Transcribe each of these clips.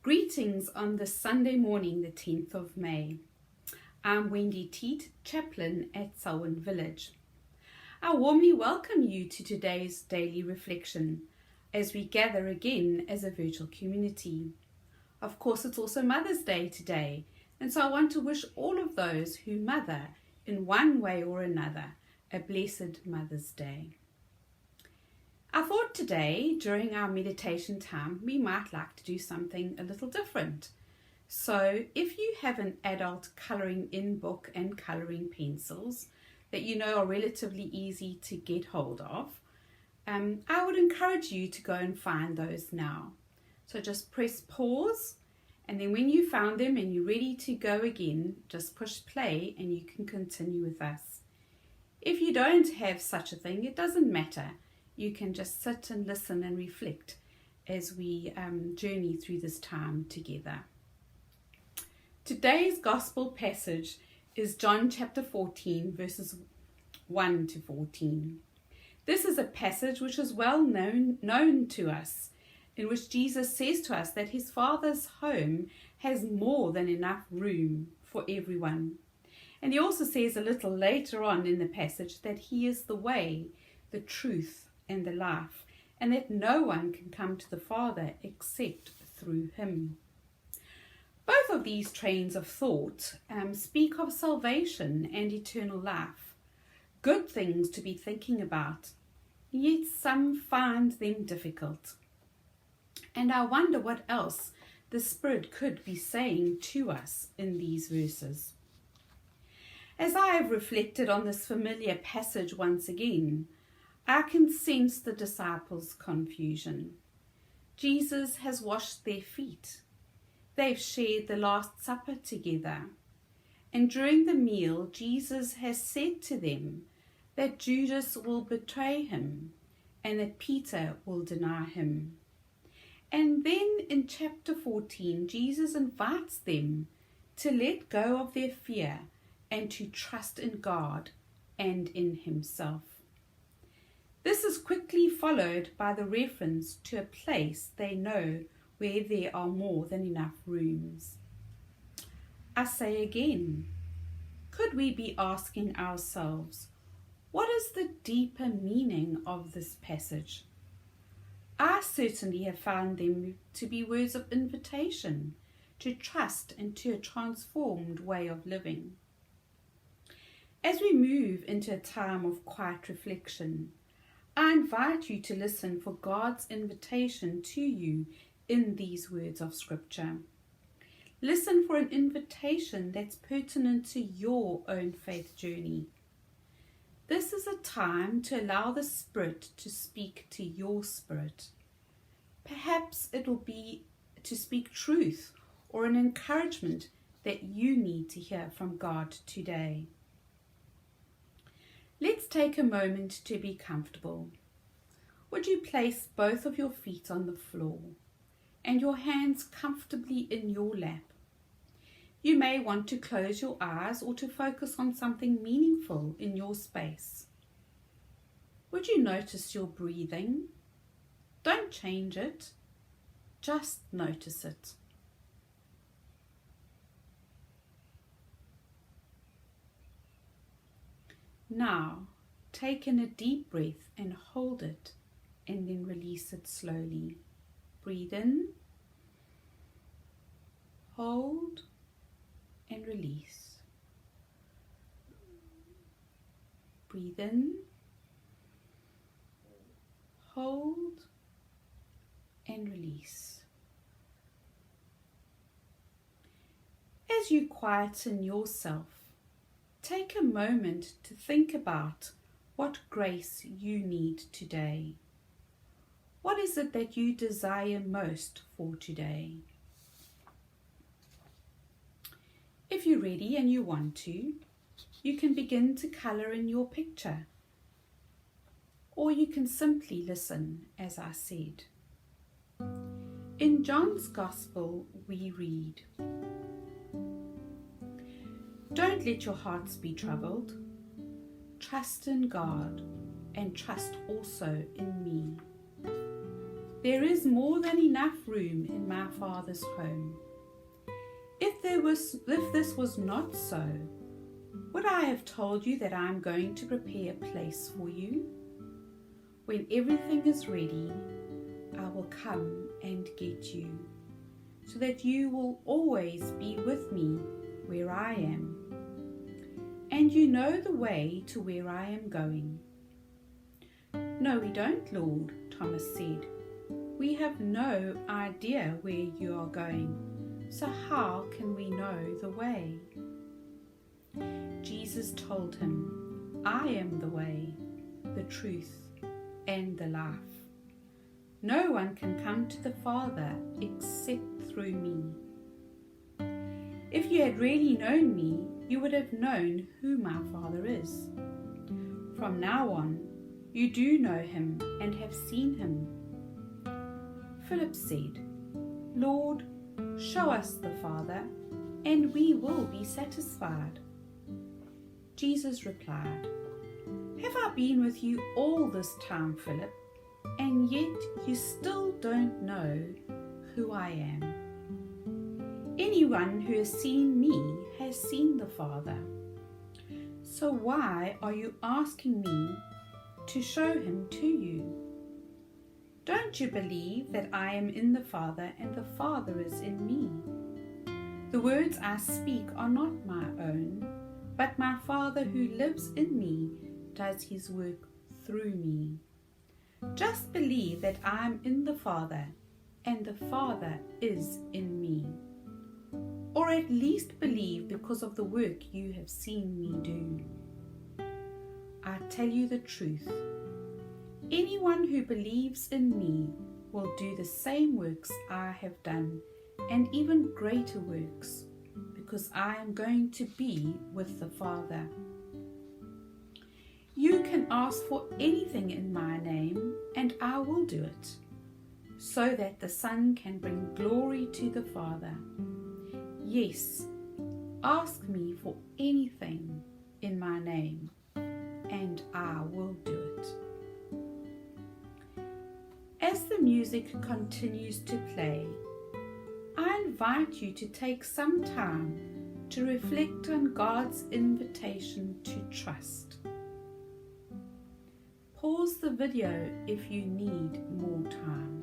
Greetings on this Sunday morning, the 10th of May. I'm Wendi, Tiedt, chaplain at Selwyn Village. I warmly welcome you to today's daily reflection as we gather again as a virtual community. Of course, it's also Mother's Day today, and so I want to wish all of those who mother in one way or another a blessed Mother's Day. I thought today, during our meditation time, we might like to do something a little different. So if you have an adult colouring in book and colouring pencils that you know are relatively easy to get hold of, I would encourage you to go and find those now. So just press pause, and then when you found them and you're ready to go again, just push play and you can continue with us. If you don't have such a thing, it doesn't matter. You can just sit and listen and reflect as we journey through this time together. Today's gospel passage is John chapter 14, verses 1 to 14. This is a passage which is well known to us, in which Jesus says to us that his Father's home has more than enough room for everyone. And he also says a little later on in the passage that he is the way, the truth, and the life, and that no one can come to the Father except through him. Both of these trains of thought speak of salvation and eternal life, good things to be thinking about, yet some find them difficult. And I wonder what else the Spirit could be saying to us in these verses. As I have reflected on this familiar passage once again, I can sense the disciples' confusion. Jesus has washed their feet. They've shared the Last Supper together. And during the meal, Jesus has said to them that Judas will betray him and that Peter will deny him. And then in chapter 14, Jesus invites them to let go of their fear and to trust in God and in himself. This is quickly followed by the reference to a place they know where there are more than enough rooms. I say again, could we be asking ourselves, what is the deeper meaning of this passage? I certainly have found them to be words of invitation, to trust into a transformed way of living. As we move into a time of quiet reflection, I invite you to listen for God's invitation to you in these words of Scripture. Listen for an invitation that's pertinent to your own faith journey. This is a time to allow the Spirit to speak to your spirit. Perhaps it will be to speak truth or an encouragement that you need to hear from God today. Let's take a moment to be comfortable. Would you place both of your feet on the floor and your hands comfortably in your lap? You may want to close your eyes or to focus on something meaningful in your space. Would you notice your breathing? Don't change it, just notice it. Now, take in a deep breath and hold it, and then release it slowly. Breathe in, hold, and release. Breathe in, hold, and release. As you quieten yourself, take a moment to think about what grace you need today. What is it that you desire most for today? If you're ready and you want to, you can begin to colour in your picture. Or you can simply listen, as I said. In John's Gospel, we read, "Don't let your hearts be troubled. Trust in God and trust also in me. There is more than enough room in my Father's home. If this was not so, would I have told you that I am going to prepare a place for you? When everything is ready, I will come and get you, so that you will always be with me where I am. And you know the way to where I am going. No, we don't, Lord, Thomas said. We have no idea where you are going, so how can we know the way? Jesus told him, I am the way, the truth, and the life. No one can come to the Father except through me. If you had really known me, you would have known who my Father is. From now on, you do know him and have seen him. Philip said, Lord, show us the Father, and we will be satisfied. Jesus replied, Have I been with you all this time, Philip, and yet you still don't know who I am? Anyone who has seen me has seen the Father. So why are you asking me to show him to you? Don't you believe that I am in the Father and the Father is in me? The words I speak are not my own, but my Father who lives in me does his work through me. Just believe that I am in the Father and the Father is in me. Or at least believe because of the work you have seen me do. I tell you the truth. Anyone who believes in me will do the same works I have done, and even greater works, because I am going to be with the Father. You can ask for anything in my name, and I will do it, so that the Son can bring glory to the Father. Yes, ask me for anything in my name, and I will do it. As the music continues to play, I invite you to take some time to reflect on God's invitation to trust. Pause the video if you need more time.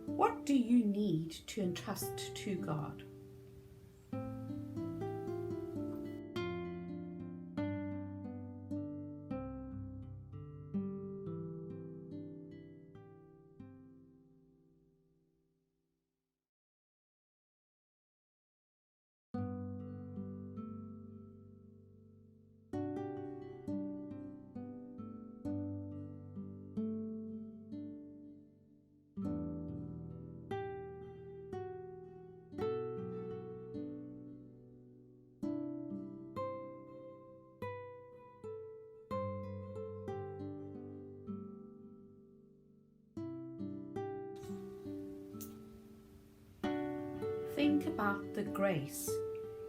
What do you need to entrust to God? Think about the grace,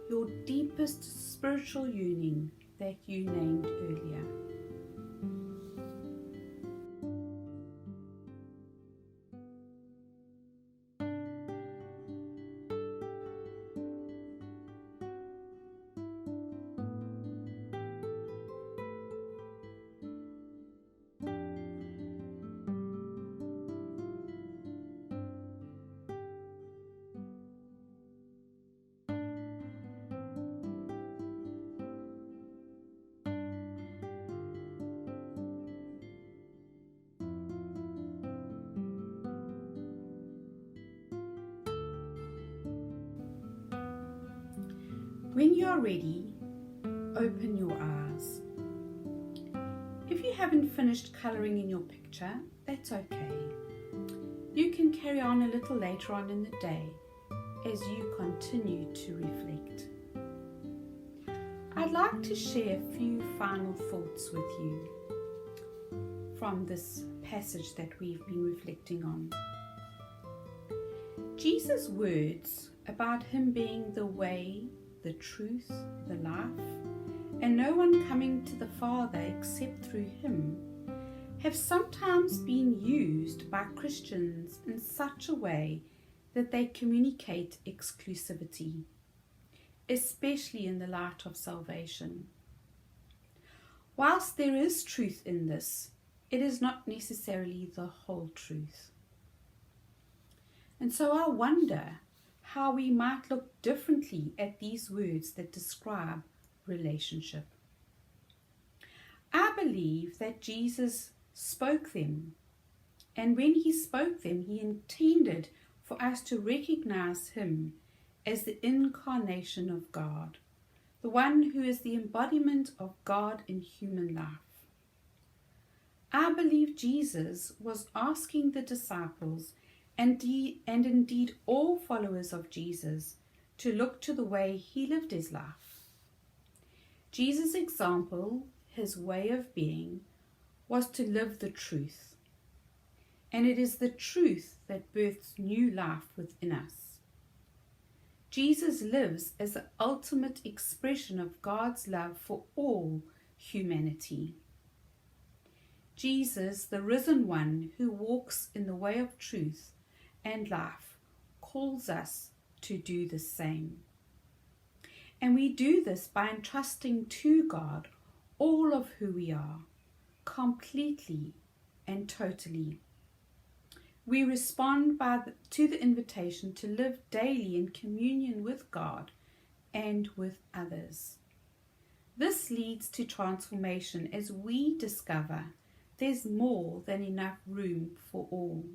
your deepest spiritual yearning that you named earlier. When you are ready, open your eyes. If you haven't finished colouring in your picture, that's okay. You can carry on a little later on in the day as you continue to reflect. I'd like to share a few final thoughts with you from this passage that we've been reflecting on. Jesus' words about him being the way, the truth, the life, and no one coming to the Father except through him, have sometimes been used by Christians in such a way that they communicate exclusivity, especially in the light of salvation. Whilst there is truth in this, it is not necessarily the whole truth. And so I wonder how we might look differently at these words that describe relationship. I believe that Jesus spoke them, and when he spoke them, he intended for us to recognize him as the incarnation of God, the one who is the embodiment of God in human life. I believe Jesus was asking the disciples and indeed all followers of Jesus to look to the way he lived his life. Jesus' example, his way of being, was to live the truth. And it is the truth that births new life within us. Jesus lives as the ultimate expression of God's love for all humanity. Jesus, the risen one who walks in the way of truth and life, calls us to do the same. And we do this by entrusting to God all of who we are, completely and totally. We respond to the invitation to live daily in communion with God and with others. This leads to transformation as we discover there's more than enough room for all.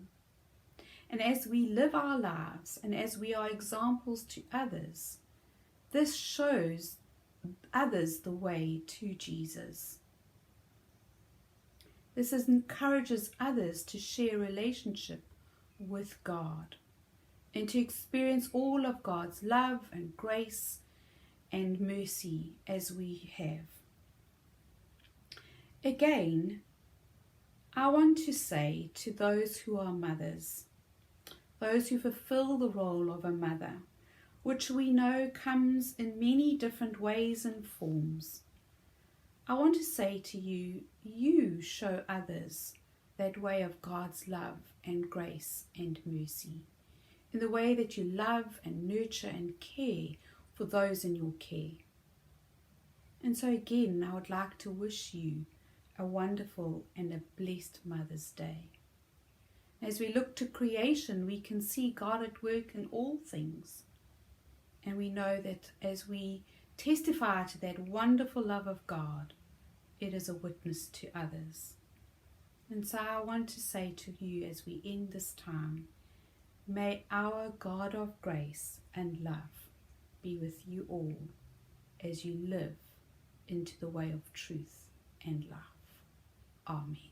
And as we live our lives and as we are examples to others, this shows others the way to Jesus. This encourages others to share relationship with God and to experience all of God's love and grace and mercy as we have. Again, I want to say to those who are mothers, those who fulfill the role of a mother, which we know comes in many different ways and forms, I want to say to you, you show others that way of God's love and grace and mercy, in the way that you love and nurture and care for those in your care. And so again, I would like to wish you a wonderful and a blessed Mother's Day. As we look to creation, we can see God at work in all things. And we know that as we testify to that wonderful love of God, it is a witness to others. And so I want to say to you as we end this time, may our God of grace and love be with you all as you live into the way of truth and life. Amen.